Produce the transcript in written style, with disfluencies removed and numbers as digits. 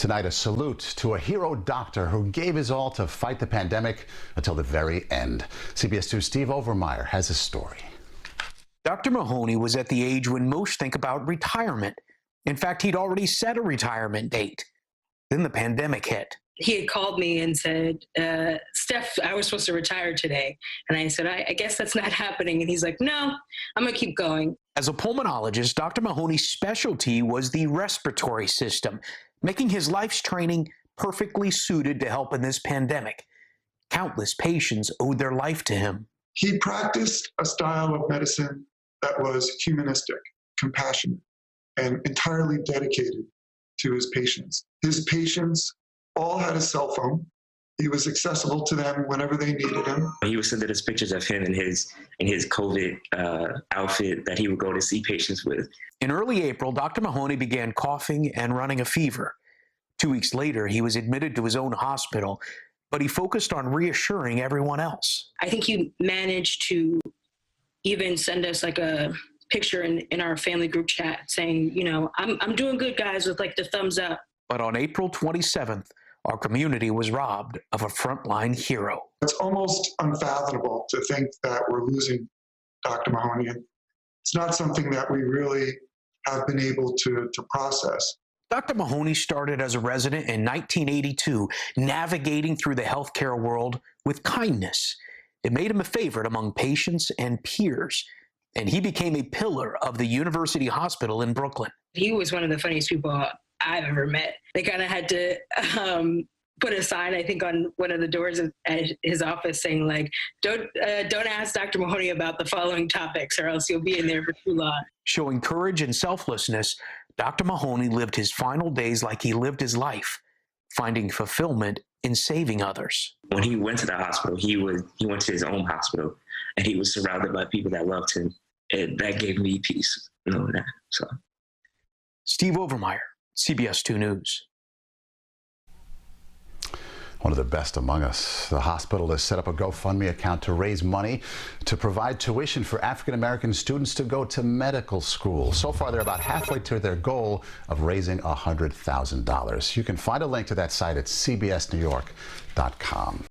Tonight, a salute to a hero doctor who gave his all to fight the pandemic until the very end. CBS 2's Steve Overmyer has a story. Dr. Mahoney was at the age when most think about retirement. In fact, he'd already set a retirement date. Then the pandemic hit. He had called me and said, Steph, I was supposed to retire today. And I said, I guess that's not happening. And he's like, no, I'm going to keep going. As a pulmonologist, Dr. Mahoney's specialty was the respiratory system, making his life's training perfectly suited to help in this pandemic. Countless patients owed their life to him. He practiced a style of medicine that was humanistic, compassionate, and entirely dedicated to his patients. His patients all had a cell phone. He was accessible to them whenever they needed him. He would send us pictures of him in his COVID outfit that he would go to see patients with. In early April, Dr. Mahoney began coughing and running a fever. 2 weeks later, he was admitted to his own hospital, but he focused on reassuring everyone else. I think he managed to even send us like a picture in our family group chat saying, you know, I'm doing good, guys, with like the thumbs up. But on April 27th, our community was robbed of a frontline hero. It's almost unfathomable to think that we're losing Dr. Mahoney. It's not something that we really have been able to process. Dr. Mahoney started as a resident in 1982, navigating through the healthcare world with kindness. It made him a favorite among patients and peers, and he became a pillar of the University Hospital in Brooklyn. He was one of the funniest people I've ever met. They kind of had to put a sign, I think, on one of the doors at his office saying, like, don't ask Dr. Mahoney about the following topics or else you'll be in there for too long. Showing courage and selflessness, Dr. Mahoney lived his final days like he lived his life, finding fulfillment in saving others. When he went to the hospital, he went to his own hospital, and he was surrounded by people that loved him. And that gave me peace, knowing that. So, Steve Overmyer, CBS 2 News. One of the best among us. The hospital has set up a GoFundMe account to raise money to provide tuition for African-American students to go to medical school. So far, they're about halfway to their goal of raising $100,000. You can find a link to that site at cbsnewyork.com.